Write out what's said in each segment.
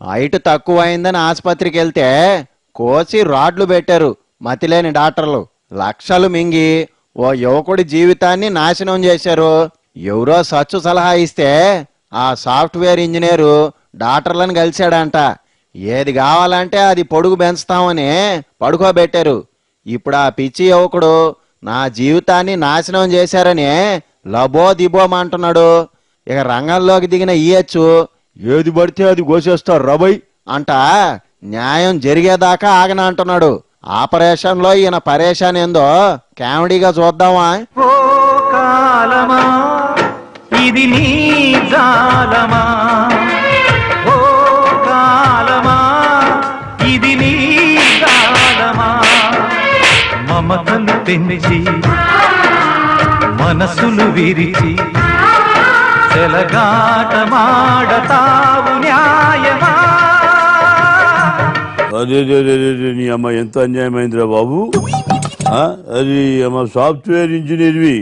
Height తక్కువైందని ఆసుపత్రికి వెళ్తే కోసి రాడ్లు పెట్టారు మతిలేని డాక్టర్లు. లక్షలు మింగి ఓ యువకుడి జీవితాన్ని నాశనం చేశారు. ఎవరో సచ్చు సలహా ఇస్తే ఆ సాఫ్ట్వేర్ ఇంజనీరు డాక్టర్లను కలిశాడంట. ఏది కావాలంటే అది పొడుగు పెంచుతామని పడుకోబెట్టారు. ఇప్పుడు ఆ పిచ్చి యువకుడు నా జీవితాన్ని నాశనం చేశారని లబో దిబోమంటున్నాడు. ఇక రంగంలోకి దిగిన ఈయచ్చు ఏది పడితే అది కోసేస్తారు రబై అంట న్యాయం జరిగేదాకా ఆగన అంటున్నాడు. ఆపరేషన్ లో ఈయన పరేషాన్ ఏందో కామెడీగా చూద్దామా? ఓ కాలమా ఇది నీ జాలమా, ఓ కాలమా ఇది నీ జాలమా, మమతలు పెంచి మనసులు విరిచి చెలగాటమాడతావు న్యాయమా. అదే నీ అమ్మ ఎంత అన్యాయమైందిరా బాబు. అది అమ్మ సాఫ్ట్వేర్ ఇంజనీర్వి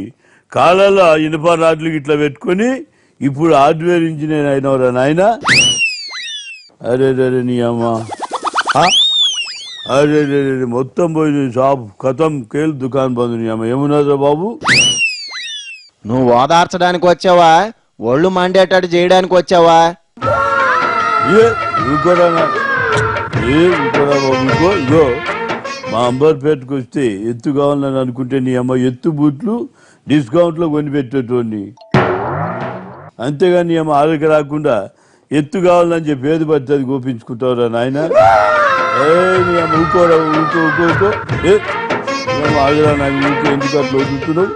కాలాల ఇనుప రాడ్లకి ఇట్లా పెట్టుకొని ఇప్పుడు హార్డ్వేర్ ఇంజనీర్ అయినవరా నాయన. అరే నీ అమ్మ అరే మొత్తం పోయింది షాప్ ఖతం కేల్ దుకాణం బంద్. నీ అమ్మ ఏమున్నదా బాబు? నువ్వు ఓదార్చడానికి వచ్చావా ఒళ్ళు మండేటట్టు చేయడానికి వచ్చావా? ఇగో మా అంబర్పేటకు వస్తే ఎత్తు కావాలని అనుకుంటే నీ అమ్మ ఎత్తు బూట్లు డిస్కౌంట్లో కొని పెట్టేటోని. అంతేగాని నీ అమ్మ ఆడకి రాకుండా ఎత్తు కావాలని చెప్పి ఏది పడితే అది గోపించుకుంటావురా నాయన. నీ అమ్మ ఊకోరా ఊకో ఆగరా నాకు ఊకో ఎందుకు అట్లా వదులుతున్నావు?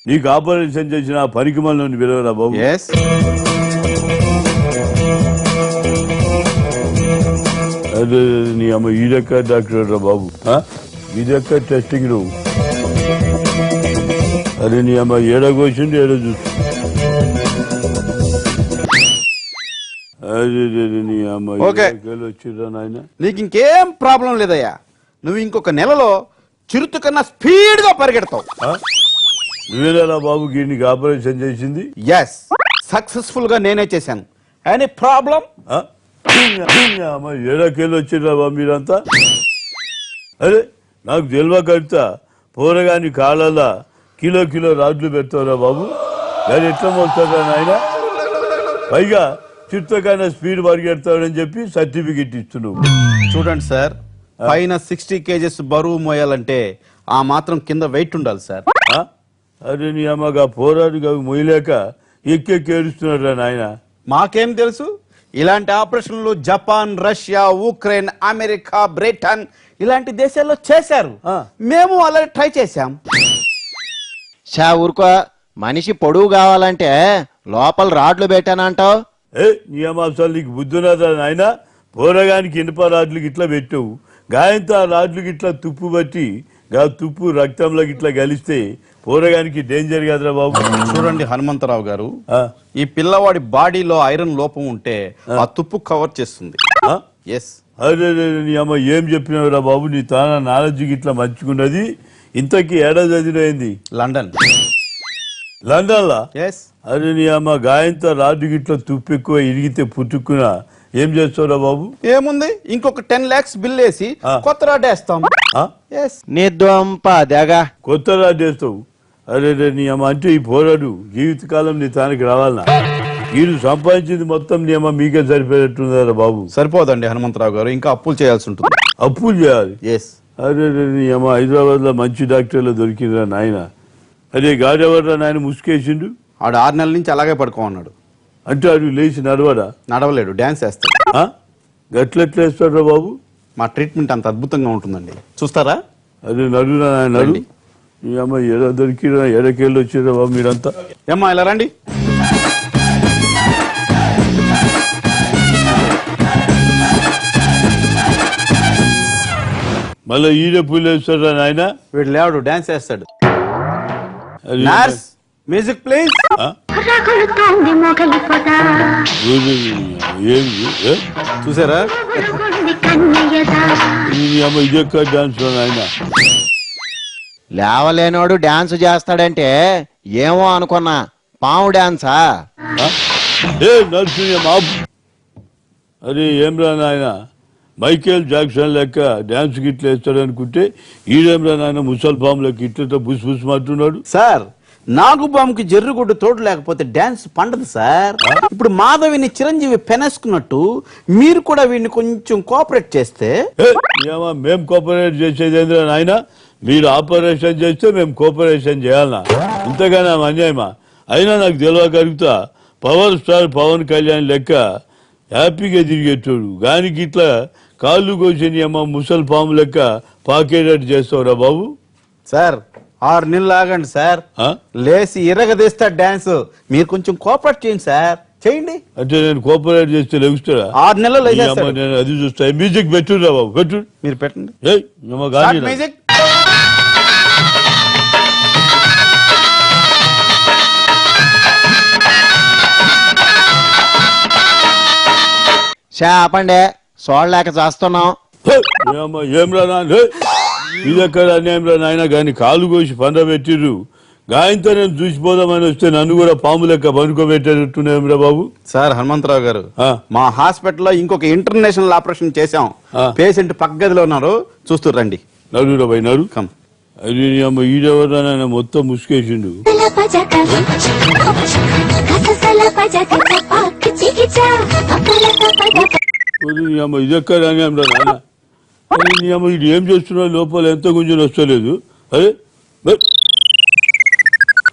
నీకు ఆపరేషన్ చేసిన పనికి మళ్ళీ పిలవరా బాబు? అదే నీ అమ్మ ఈడెక్క డాక్టర్ రా బాబు, ఈడెక్క టెస్టింగ్ నువ్వు. అరే నీ అమ్మ ఏడకోసింది ఏడో చూసు. అదే నీ అమ్మ వచ్చిరా నాయన. నీకు ఇంకేం ప్రాబ్లం లేదయ్యా. నువ్వు ఇంకొక నెలలో చిరుత కన్నా స్పీడ్ గా పరిగెడతావు. నువ్వేనా బాబు నీకు ఆపరేషన్ చేసింది? ఎస్, సక్సెస్ఫుల్ గా నేనే చేశాను. Any problem? ఏడాకేళ్ళు వచ్చిరా బాబు మీరంతా. అరే నాకు తెలివ కడతా పోరగాని కాళ్ళ కిలో రాడ్లు పెడతావురా బాబు. దాన్ని ఎట్లా మోస్తారా నాయన? పైగా చిత్తకైనా స్పీడ్ పరిగెడతాడని చెప్పి సర్టిఫికెట్ ఇస్తున్నావు. చూడండి సార్, పైన 60 kgs బరువు మోయాలంటే ఆ మాత్రం కింద వెయిట్ ఉండాలి సార్. అరే నీ అమ్మగా పోరాడు మొయ్యలేక ఎక్కెక్కి ఏడుస్తున్నాడు నాయన. మాకేం తెలుసు? ఇలాంటి ఆపరేషన్లు Japan, Russia, Ukraine, America, Britain ఇలాంటి దేశాల్లో చేశారు. మేము అలా ట్రై చేశాం. ఊరుకో, మనిషి పొడుగు కావాలంటే లోపల రాడ్లు పెట్టానంటావు. నీ అమ్మ అసలు నీకు బుద్ధున్నదా నాయన? పోరగానికి ఇనుప రాడ్లకి ఇట్లా పెట్టావు, గాయంతో ఆ రాడ్లకి ఇట్లా తుప్పు బట్టి తుప్పు రక్తంలోకి ఇట్లా కలిస్తే పోరగానికి డేంజర్ కదరా బాబు. చూడండి హనుమంతరావు గారు, ఈ పిల్లవాడి బాడీలో ఐరన్ లోపం ఉంటే ఆ తుప్పు కవర్ చేస్తుంది. అదే నీ అమ్మ ఏం చెప్పినావురా బాబు? నీ తాన నాలెడ్జ్కి ఇట్లా మంచుకున్నది. ఇంతకీ ఏడా చదివినైంది? లండన్. లండన్లా? అరే నీ అమ్మ గాయంతో రాడ్డుకి ఇట్లా తుప్పు ఎక్కువ ఇరిగితే పుట్టుకున్నా ఏం చేస్తావురా బాబు? ఏముంది, ఇంకొక 10 lakhs బిల్ వేసి కొత్త రాడ్ వేస్తాం. కొత్త రాడ్ వేస్తావు? అరే నీ అమ్మ అంటే ఈ పోరాడు జీవితకాలం నీ తానికి రావాలనా? వీళ్ళు సంపాదించింది మొత్తం నీ అమ్మ మీకే సరిపోయేట్టున్నారా బాబు? సరిపోదండి హనుమంతరావు గారు, ఇంకా అప్పులు చేయాల్సి ఉంటుంది. అప్పులు చేయాలి? అరే నీ అమ్మ హైదరాబాద్ లో మంచి డాక్టర్లు దొరికిందిరా నాయన. అదే గాడెవర్రా నాయన ముసుకేసిండు? ఆడు 6 నెలల నుంచి అలాగే పడుకోమన్నాడు. అంటే అడుగు లేచి నడవడా? నడవలేడు, డాన్స్ వేస్తాడు. గట్లెట్లా వేస్తాడు బాబు? మా ట్రీట్మెంట్ అంత అద్భుతంగా ఉంటుందండి, చూస్తారా? అదే నడురా నడు. ఈ అమ్మ ఎడ దొరికిరా, ఎడకేళ్ళు వచ్చిరా బాబు మీరంతా? ఏమ్మా ఇలా రండి. మళ్ళీ ఈడే పూలు వేస్తాడా నాయన? వీడు లేవాడు, డాన్స్ వేస్తాడు. Music please. చూసారా? ఇదొక్క డాన్స్ నాయన. లేవలేనోడు డాన్స్ చేస్తాడంటే ఏమో అనుకున్నా, పాము డాన్సా? ఏ నరసింహ అరే ఏమ్రా నాయన మైకేల్ జాక్సన్ లెక్క డ్యాన్స్ గిట్ల వేస్తాడు అనుకుంటే ఈడేమ్రా నాయన ముసల్ బాంబు లెక్క ఇట్లతో బుస్ బుస్ మాట్లాడు. సార్ నాగుబాంకి జర్రుగుడ్డు తోడు లేకపోతే డాన్స్ పండదు సార్. ఇప్పుడు మాధవిని చిరంజీవి పెనేసుకున్నట్టు మీరు కూడా వీడిని కొంచెం కోఆపరేట్ చేస్తే. ఏమా మేం కోఆపరేట్ చేసేది ఏంద్రా నాయన, మీరు ఆపరేషన్ చేస్తే మేము కోఆపరేషన్ చేయాలనా? ఇంతగానే అన్యాయమా? అయినా నాకు తెలియగలుగుతా పవర్ స్టార్ పవన్ కళ్యాణ్ లెక్క హ్యాపీగా తిరిగేటోడు గానికి ఇట్లా కాళ్ళు కోసిన అమ్మ ముసల్ పాము లెక్క పాకేటట్టు చేస్తావురా బాబు. సార్ 6 నెలలు ఆగండి సార్, ఆ? లేసి ఇరగదీస్తా డాన్స్. మీరు కొంచెం కోఆపరేట్ చేయండి సార్, చేయండి. అంటే నేను కోఆపరేట్ చేస్తే లెగుస్తాడా? 6 నెలలు ఈ అమ్మ నేను అది చూస్తా. మ్యూజిక్ పెట్టురా బాబు, పెట్టు. మీరు పెట్టండి ఏయ్ అమ్మ గాని మ్యూజిక్. ఆపండి, చూడలేక చేస్తున్నాం. ఏమ్రా నాన్న ఇదెక్కడ అన్యాయంరా నాయన, గాని కాలు కోసి పండ పెట్టిర్రు. గాయంతో నేను చూసిపోదామని వస్తే నన్ను కూడా పాము లెక్క పనుకోబెట్టేటట్టున్నాయంరా బాబు. సార్ హనుమంతరావు గారు, ఆ. మా హాస్పిటల్లో ఇంకొక ఇంటర్నేషనల్ ఆపరేషన్ చేశాం. ఆ. పేషెంట్ పక్క గదిలో ఉన్నారు, చూస్తూ రండి. నడురా పోయి నడు. కమ్. అది నీ అమ్మ ఈడెవరా నాయన మొత్తం ముసుకేసిండు. నీ అమ్మ ఇదెక్కడ అన్యాయంరా నాయన. అరే నీ అమ్మ ఇది ఏం చేస్తున్నావు, లోపల ఎంత గుంజుని వస్తలేదు. అరే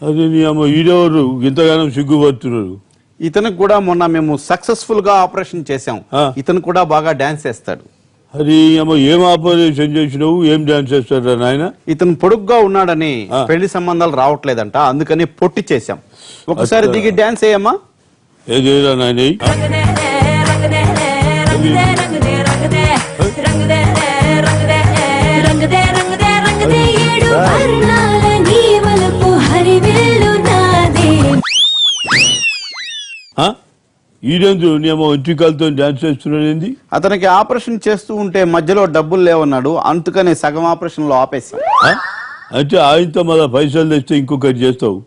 అదే నీ అమ్మ ఈడెవరు ఇంతగానం సిగ్గుపడుతున్నారు. ఇతనికి కూడా మొన్న మేము సక్సెస్ఫుల్ గా ఆపరేషన్ చేశాం. ఆ. ఇతను కూడా బాగా డాన్స్ చేస్తాడు. అది అమ్మ ఏం ఆపరేషన్ చేసినావు, ఏం డాన్స్ చేస్తారా నాయన? ఇతను పొడుగ్గా ఉన్నాడని ఆ. పెళ్లి సంబంధాలు రావట్లేదంట, అందుకని పొట్టి చేశాం. ఒకసారి దిగి డాన్స్ చేయమ్మా. ఏదేరా నాయన ఈడెందు నీ అమ్మ ఒంటికాలతో డాన్స్ చేస్తున్నాడు ఏంది? అతనికి ఆపరేషన్ చేస్తూ ఉంటే మధ్యలో డబ్బులు లేవన్నాడు, అందుకని సగం ఆపరేషన్ లో ఆపేసాం. అంటే ఆయనతో మళ్ళీ పైసలు తెస్తే ఇంకొకటి చేస్తావు.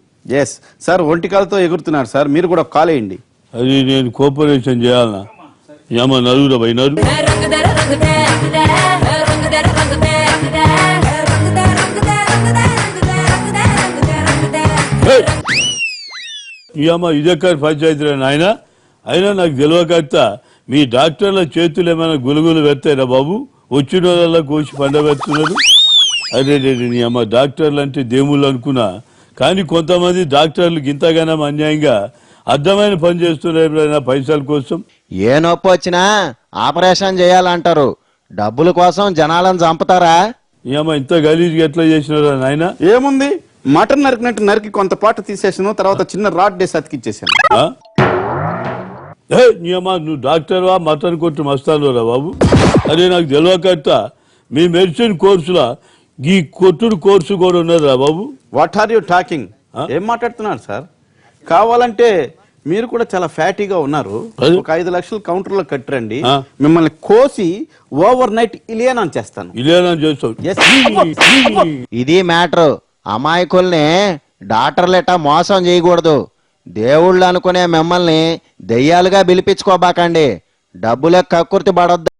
ఎస్ సార్, ఒంటికాలతో ఎగురుతున్నాడు సార్, మీరు కూడా కాల్ వేయండి. అది నేను కోఆపరేషన్ చేయాలనా? ఏమో నలుగురా పోయి నలుగు. ఈ అమ్మ ఇదెక్కడ పంచాయతీరా నాయన? అయినా నాకు తెలియకర్త మీ డాక్టర్ల చేతులు ఏమైనా గులుగులు పెడతాయిరా బాబు? వచ్చిన వాళ్ళ కోసి పండబెడుతున్నారు. అదే నీ అమ్మ డాక్టర్లు అంటే దేవుళ్ళు అనుకున్నా, కానీ కొంతమంది డాక్టర్లు ఇంతగానం అన్యాయంగా అర్థమైన పని చేస్తున్నారు పైసల కోసం. ఏ నొప్పి వచ్చినా ఆపరేషన్ చేయాలంటారు, డబ్బుల కోసం జనాలను చంపుతారా? ఈ అమ్మ ఇంత గలీజ్గా ఎట్లా చేసినారా నాయన? ఏముంది, మటన్ నరికినట్టు నరికి కొంత పాటు తీసేసాను, తర్వాత చిన్న రాడ్ డేస్ అతికిచ్చేసాను. నీ అమ్మ నువ్వు డాక్టర్వా మటన్ కొట్టు మస్తానురా బాబు? అదే నాకు తెలియకర్త మీ మెడిసిన్ కోర్సులా ఈ కొట్టుడు కోర్సు కూడా ఉన్నదా బాబు? What are you talking? ఏం మాట్లాడుతున్నారు సార్? కావాలంటే మీరు కూడా చాలా ఫ్యాటీగా ఉన్నారు, ఒక 5 లక్షలు కౌంటర్ లో కట్టిరండి, మిమ్మల్ని కోసి ఓవర్ నైట్ ఇలియనం చేస్తాను. ఇలియనం చేస్తావు? ఇది మ్యాటర్. అమాయకుల్ని డాక్టర్లెట మోసం చేయకూడదు. దేవుళ్ళు అనుకునే మిమ్మల్ని దెయ్యాలుగా పిలిపించుకోబాకండి. డబ్బులే కక్కుర్తి పడొద్దు.